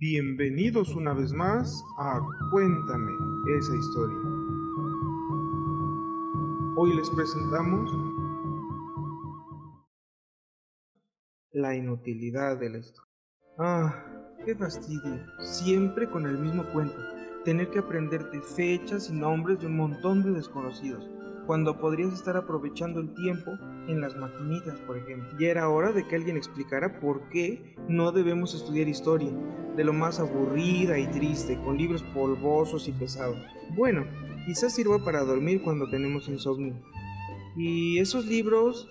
Bienvenidos una vez más a Cuéntame esa historia. Hoy les presentamos la inutilidad de la historia. Qué fastidio, siempre con el mismo cuento, tener que aprenderte fechas y nombres de un montón de desconocidos, cuando podrías estar aprovechando el tiempo en las maquinitas, por ejemplo. Ya era hora de que alguien explicara por qué no debemos estudiar historia, de lo más aburrida y triste, con libros polvosos y pesados. Bueno, quizás sirva para dormir cuando tenemos insomnio. Y esos libros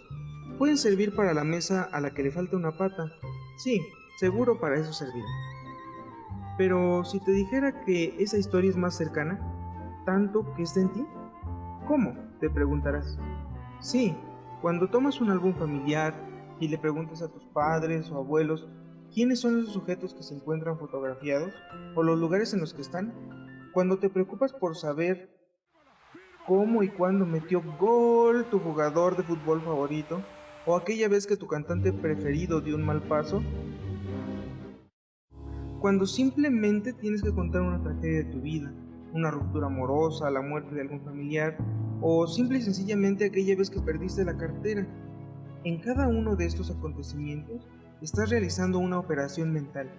pueden servir para la mesa a la que le falta una pata. Sí, seguro para eso servirá. Pero si te dijera que esa historia es más cercana, tanto que está en ti, ¿cómo? Te preguntarás. Sí, cuando tomas un álbum familiar y le preguntas a tus padres o abuelos quiénes son esos sujetos que se encuentran fotografiados o los lugares en los que están, cuando te preocupas por saber cómo y cuándo metió gol tu jugador de fútbol favorito, o aquella vez que tu cantante preferido dio un mal paso, cuando simplemente tienes que contar una tragedia de tu vida, una ruptura amorosa, la muerte de algún familiar, o simple y sencillamente aquella vez que perdiste la cartera. En cada uno de estos acontecimientos estás realizando una operación mental,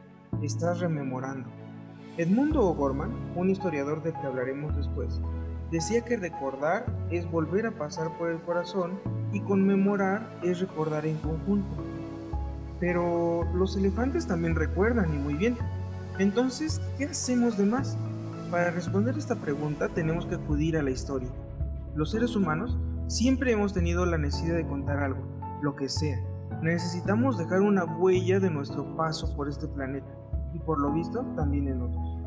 estás rememorando. Edmundo O'Gorman, un historiador del que hablaremos después, decía que recordar es volver a pasar por el corazón y conmemorar es recordar en conjunto. Pero los elefantes también recuerdan y muy bien. Entonces, ¿qué hacemos de más? Para responder esta pregunta tenemos que acudir a la historia. Los seres humanos siempre hemos tenido la necesidad de contar algo, lo que sea. Necesitamos dejar una huella de nuestro paso por este planeta y por lo visto también en otros.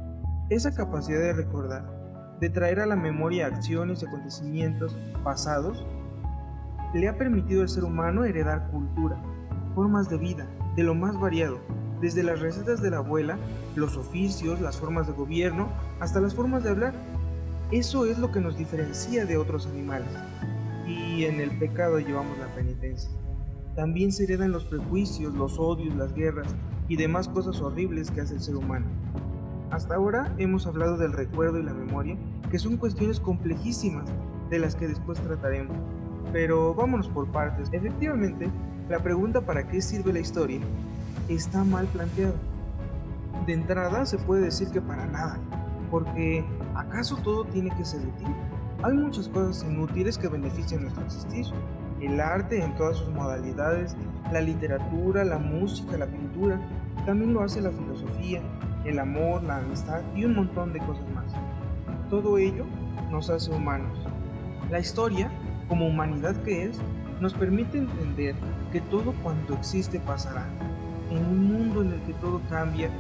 Esa capacidad de recordar, de traer a la memoria acciones y acontecimientos pasados, le ha permitido al ser humano heredar cultura, formas de vida, de lo más variado, desde las recetas de la abuela, los oficios, las formas de gobierno, hasta las formas de hablar. Eso es lo que nos diferencia de otros animales. Y en el pecado llevamos la penitencia. También se heredan los prejuicios, los odios, las guerras y demás cosas horribles que hace el ser humano. Hasta ahora hemos hablado del recuerdo y la memoria, que son cuestiones complejísimas de las que después trataremos. Pero vámonos por partes. Efectivamente, la pregunta ¿para qué sirve la historia? Está mal planteada. De entrada se puede decir que para nada, porque ¿acaso todo tiene que ser útil? Hay muchas cosas inútiles que benefician nuestro existir. El arte en todas sus modalidades, la literatura, la música, la pintura, también lo hace la filosofía, el amor, la amistad y un montón de cosas más. Todo ello nos hace humanos. La historia, como humanidad que es, nos permite entender que todo cuanto existe pasará. En un mundo en el que todo cambia,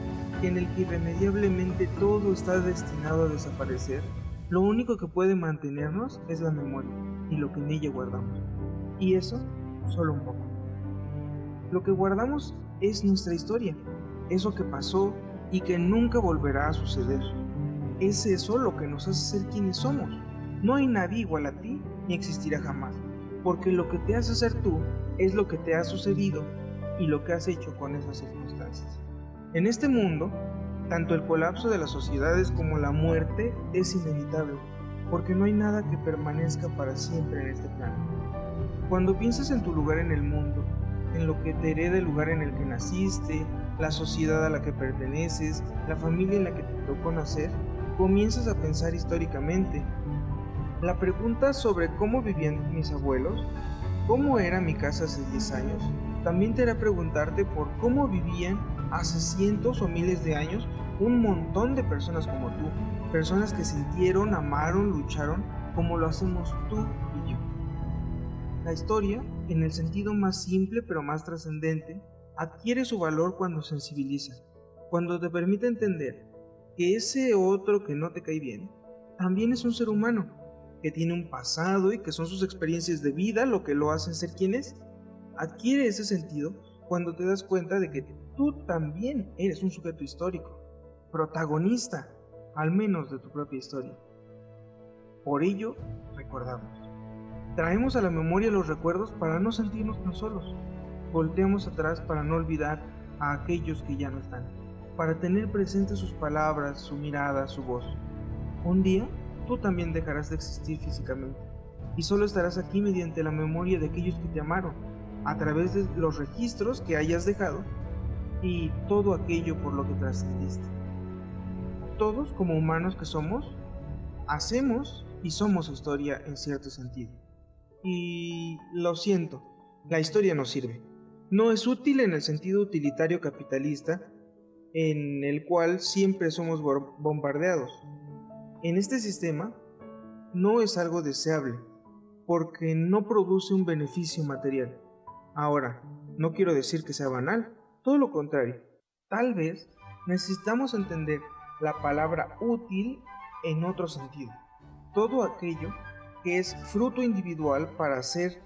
en el que irremediablemente todo está destinado a desaparecer, lo único que puede mantenernos es la memoria y lo que en ella guardamos. Y eso, solo un poco. Lo que guardamos es nuestra historia, eso que pasó y que nunca volverá a suceder. Es eso lo que nos hace ser quienes somos. No hay nadie igual a ti ni existirá jamás, porque lo que te hace ser tú es lo que te ha sucedido y lo que has hecho con esas circunstancias. En este mundo, tanto el colapso de las sociedades como la muerte es inevitable, porque no hay nada que permanezca para siempre en este plano. Cuando piensas en tu lugar en el mundo, en lo que te hereda el lugar en el que naciste, la sociedad a la que perteneces, la familia en la que te tocó nacer, comienzas a pensar históricamente. La pregunta sobre cómo vivían mis abuelos, cómo era mi casa hace 10 años, también te hará preguntarte por cómo vivían hace cientos o miles de años un montón de personas como tú, personas que sintieron, amaron, lucharon como lo hacemos tú y yo. La historia, en el sentido más simple pero más trascendente, adquiere su valor cuando sensibiliza, cuando te permite entender que ese otro que no te cae bien, también es un ser humano, que tiene un pasado y que son sus experiencias de vida lo que lo hacen ser quien es. Adquiere ese sentido cuando te das cuenta de que tú también eres un sujeto histórico, protagonista, al menos de tu propia historia. Por ello, recordamos. Traemos a la memoria los recuerdos para no sentirnos tan solos. Volteamos atrás para no olvidar a aquellos que ya no están. para tener presentes sus palabras, su mirada, su voz. Un día, tú también dejarás de existir físicamente, y solo estarás aquí mediante la memoria de aquellos que te amaron, a través de los registros que hayas dejado y todo aquello por lo que trascendiste. Todos, como humanos que somos, hacemos y somos historia en cierto sentido. Y lo siento, la historia no sirve. No es útil en el sentido utilitario capitalista en el cual siempre somos bombardeados. En este sistema no es algo deseable porque no produce un beneficio material. Ahora, no quiero decir que sea banal, todo lo contrario. Tal vez necesitamos entender la palabra útil en otro sentido. Todo aquello que es fruto individual para hacer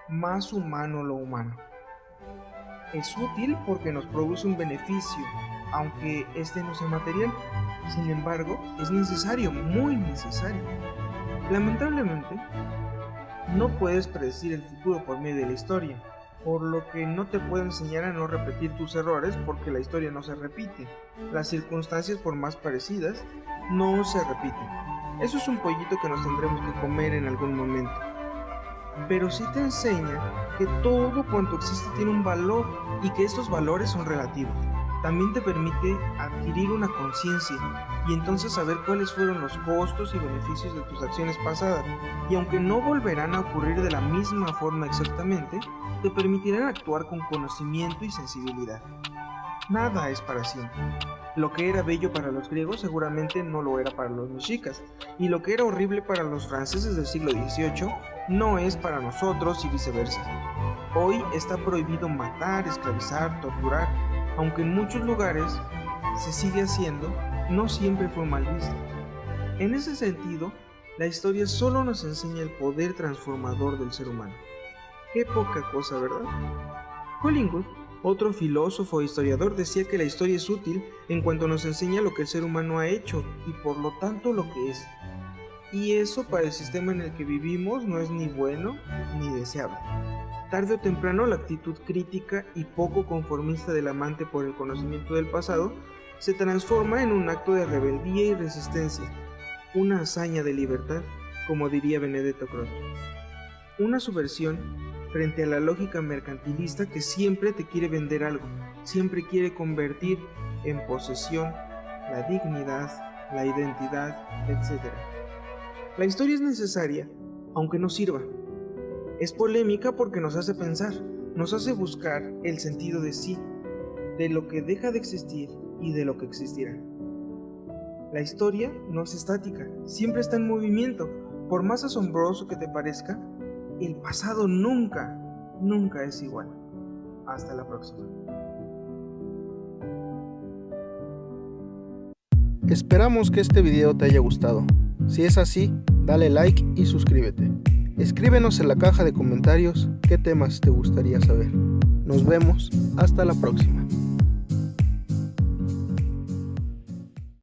más humano lo humano. Es útil porque nos produce un beneficio, aunque este no sea material. Sin embargo, es necesario, muy necesario. Lamentablemente, no puedes predecir el futuro por medio de la historia, por lo que no te puedo enseñar a no repetir tus errores porque la historia no se repite. Las circunstancias, por más parecidas, no se repiten. Eso es un pollito que nos tendremos que comer en algún momento. Pero sí te enseña que todo cuanto existe tiene un valor y que estos valores son relativos. También te permite adquirir una conciencia y entonces saber cuáles fueron los costos y beneficios de tus acciones pasadas. Y aunque no volverán a ocurrir de la misma forma exactamente, te permitirán actuar con conocimiento y sensibilidad. Nada es para siempre. Lo que era bello para los griegos seguramente no lo era para los mexicas, y lo que era horrible para los franceses del siglo XVIII no es para nosotros y viceversa. Hoy está prohibido matar, esclavizar, torturar, aunque en muchos lugares se sigue haciendo, no siempre fue mal visto. En ese sentido, la historia solo nos enseña el poder transformador del ser humano. Qué poca cosa, ¿verdad? Collingwood, otro filósofo e historiador, decía que la historia es útil en cuanto nos enseña lo que el ser humano ha hecho y por lo tanto lo que es. Y eso para el sistema en el que vivimos no es ni bueno ni deseable. Tarde o temprano la actitud crítica y poco conformista del amante por el conocimiento del pasado se transforma en un acto de rebeldía y resistencia, una hazaña de libertad, como diría Benedetto Croce. Una subversión frente a la lógica mercantilista que siempre te quiere vender algo, siempre quiere convertir en posesión la dignidad, la identidad, etc. La historia es necesaria, aunque no sirva. Es polémica porque nos hace pensar, nos hace buscar el sentido de sí, de lo que deja de existir y de lo que existirá. La historia no es estática, siempre está en movimiento. Por más asombroso que te parezca, el pasado nunca es igual. Hasta la próxima. Esperamos que este video te haya gustado. Si es así, dale like y suscríbete. Escríbenos en la caja de comentarios qué temas te gustaría saber. Nos vemos hasta la próxima.